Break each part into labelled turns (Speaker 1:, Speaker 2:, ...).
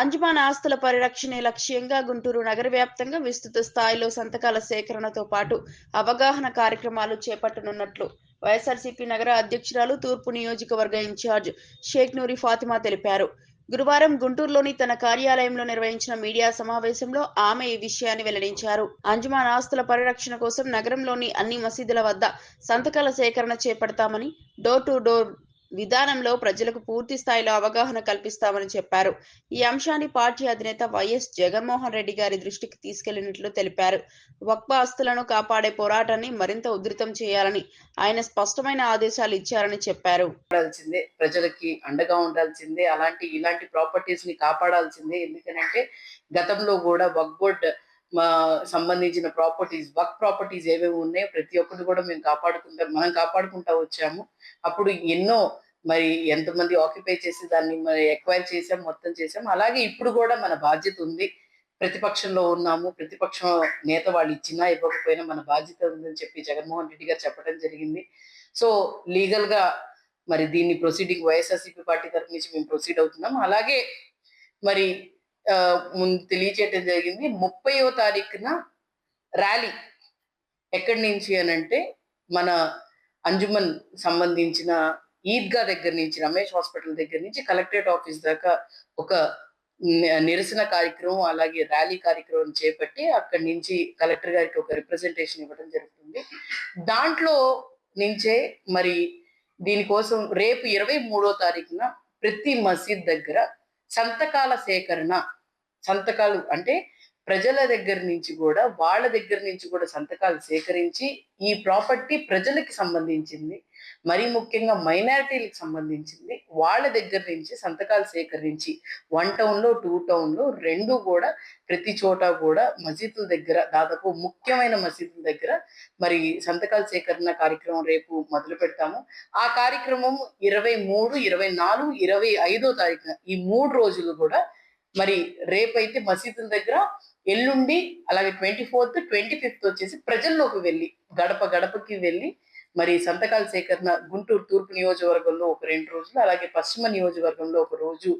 Speaker 1: అంజమాన్ ఆస్తుల పరిరక్షణే లక్ష్యంగా గుంటూరు నగర వ్యాప్తంగా విస్తృత స్థాయిలో సంతకాల సేకరణతో పాటు అవగాహన కార్యక్రమాలు చేపట్టనున్నట్లు వైఎస్ఆర్సీపీ నగర అధ్యక్షురాలు తూర్పు నియోజకవర్గ ఇన్ఛార్జ్ షేక్ నూరి ఫాతిమా తెలిపారు. గురువారం గుంటూరులోని తన కార్యాలయంలో నిర్వహించిన మీడియా సమావేశంలో ఆమె ఈ విషయాన్ని వెల్లడించారు. అంజమాన్ ఆస్తుల పరిరక్షణ కోసం నగరంలోని అన్ని మసీదుల వద్ద సంతకాల సేకరణ చేపడతామని, డోర్ టు డోర్ విధానంలో ప్రజలకు పూర్తి స్థాయిలో అవగాహన కల్పిస్తామని చెప్పారు. ఈ అంశాన్ని పార్టీ అధినేత వైఎస్ జగన్మోహన్ రెడ్డి గారి దృష్టికి తీసుకెళ్లినట్లు తెలిపారు. వక్ఫ్ ఆస్తులను కాపాడే పోరాటాన్ని మరింత ఉధృతం చేయాలని ఆయన స్పష్టమైన ఆదేశాలు ఇచ్చారని చెప్పారు.
Speaker 2: ప్రజలకి అండగా ఉండాల్సిందే, ఇలాంటి ప్రాపర్టీస్ ని కాపాడాల్సిందే. ఎందుకంటే గతంలో కూడా వక్ఫ్ బోర్డ్ సంబంధించిన వక్ఫ్ ప్రాపర్టీస్ ఏవేవి ఉన్నాయో ప్రతి ఒక్కటి కూడా మనం కాపాడుకుంటా వచ్చాము. అప్పుడు ఎన్నో ఎంతమంది ఆక్యుపై చేసి దాన్ని ఎక్వైర్ చేసాం, మొత్తం చేసాం. అలాగే ఇప్పుడు కూడా మన బాధ్యత ఉంది. ప్రతిపక్షంలో ఉన్నాము, ప్రతిపక్షం నేత వాళ్ళు ఇచ్చినా ఇవ్వకపోయినా మన బాధ్యత ఉందని చెప్పి జగన్మోహన్ రెడ్డి గారు చెప్పడం జరిగింది. సో లీగల్ గా దీన్ని ప్రొసీడింగ్ వైఎస్ఆర్సీపీ పార్టీ తరఫు నుంచి మేము ప్రొసీడ్ అవుతున్నాం. అలాగే ముందు తెలియచేయడం జరిగింది. 30వ తారీఖున ర్యాలీ ఎక్కడి నుంచి అనంటే మన అంజుమన్ సంబంధించిన ఈద్గా దగ్గర నుంచి, రమేష్ హాస్పిటల్ దగ్గర నుంచి కలెక్టరేట్ ఆఫీస్ దాకా ఒక నిరసన కార్యక్రమం, అలాగే ర్యాలీ కార్యక్రమం చేపట్టి అక్కడి నుంచి కలెక్టర్ గారికి ఒక రిప్రజెంటేషన్ ఇవ్వడం జరుగుతుంది. దాంట్లో నుంచే దీనికోసం రేపు 23వ తారీఖున ప్రతి మసీద్ దగ్గర సంతకాలు అంటే ప్రజల దగ్గర నుంచి కూడా, వాళ్ళ దగ్గర నుంచి కూడా సంతకాలు సేకరించి ఈ ప్రాపర్టీ ప్రజలకి సంబంధించింది, మరీ ముఖ్యంగా మైనారిటీలకు సంబంధించింది, వాళ్ళ దగ్గర నుంచి సంతకాలు సేకరించి 1 టౌన్లో 2 టౌన్లో 2 కూడా ప్రతి చోట కూడా మసీదుల దగ్గర, దాదాపు ముఖ్యమైన మసీదుల దగ్గర సంతకాల సేకరణ కార్యక్రమం రేపు మొదలు పెడతాము. ఆ కార్యక్రమం 23, 24, 25వ తారీఖున ఈ 3 రోజులు కూడా రేపైతే మసీదుల దగ్గర, ఎల్లుండి అలాగే 24th, 25th వచ్చేసి ప్రజల్లోకి వెళ్ళి గడప గడపకి వెళ్ళి సంతకాల సేకరణ గుంటూరు తూర్పు నియోజకవర్గంలో ఒక 2 రోజులు, అలాగే పశ్చిమ నియోజకవర్గంలో ఒక రోజు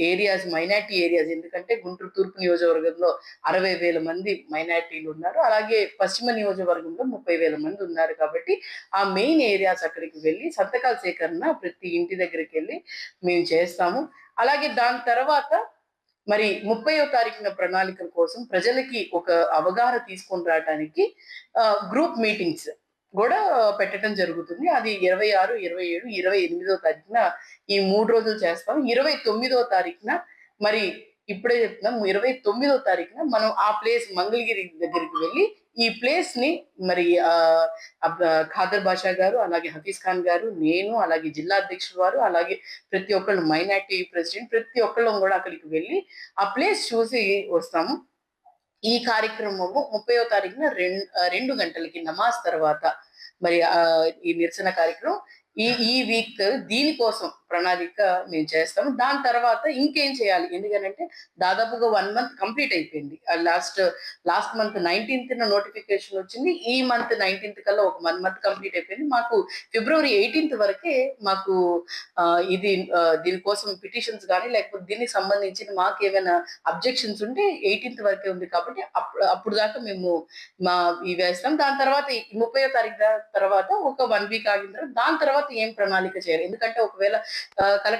Speaker 2: ఏరియాస్, మైనారిటీ ఏరియాస్, ఎందుకంటే గుంటూరు తూర్పు నియోజకవర్గంలో 60,000 మంది మైనారిటీలు ఉన్నారు, అలాగే పశ్చిమ నియోజకవర్గంలో 30,000 మంది ఉన్నారు. కాబట్టి ఆ మెయిన్ ఏరియాస్ అక్కడికి వెళ్ళి సంతకాల సేకరణ ప్రతి ఇంటి దగ్గరికి వెళ్ళి మేము చేస్తాము. అలాగే దాని తర్వాత 30వ తారీఖున ప్రణాళికల కోసం ప్రజలకి ఒక అవగాహన తీసుకొని రావడానికి గ్రూప్ మీటింగ్స్ కూడా పెట్టడం జరుగుతుంది. అది 26, 27, 28వ తారీఖున ఈ 3 రోజులు చేస్తాం. 29వ తారీఖున ఇప్పుడే చెప్తున్నాం, 29వ తారీఖున మనం ఆ ప్లేస్ మంగళగిరి దగ్గరికి వెళ్ళి ఈ ప్లేస్ ని ఖాదర్ బాషా గారు, అలాగే హఫీజ్ ఖాన్ గారు, నేను, అలాగే జిల్లా అధ్యక్షుడు వారు, అలాగే ప్రతి ఒక్కళ్ళు మైనారిటీ ప్రెసిడెంట్, ప్రతి ఒక్కళ్ళం కూడా అక్కడికి వెళ్ళి ఆ ప్లేస్ చూసి వస్తాము. ఈ కార్యక్రమము 30వ తారీఖున 2 గంటలకి నమాజ్ తర్వాత ఈ నిరసన కార్యక్రమం ఈ వీక్ దీనికోసం ప్రణాళిక మేము చేస్తాము. దాని తర్వాత ఇంకేం చేయాలి, ఎందుకంటే దాదాపుగా 1 మంత్ కంప్లీట్ అయిపోయింది. లాస్ట్ మంత్ 19th నోటిఫికేషన్ వచ్చింది. ఈ మంత్ 19th కల్లా ఒక 1 మంత్ కంప్లీట్ అయిపోయింది. మాకు ఫిబ్రవరి 18th వరకే దీనికోసం పిటిషన్స్ కానీ, లేకపోతే దీనికి సంబంధించిన మాకు ఏమైనా అబ్జెక్షన్స్ ఉంటే 18th వరకే ఉంది. కాబట్టి అప్పుడు దాకా మేము ఇవి వేస్తాం. దాని తర్వాత 30వ తారీఖు తర్వాత ఒక 1 వీక్ ఆగిన తర్వాత దాని తర్వాత ఏం ప్రణాళిక చేయాలి, ఎందుకంటే ఒకవేళ కలెక్టర్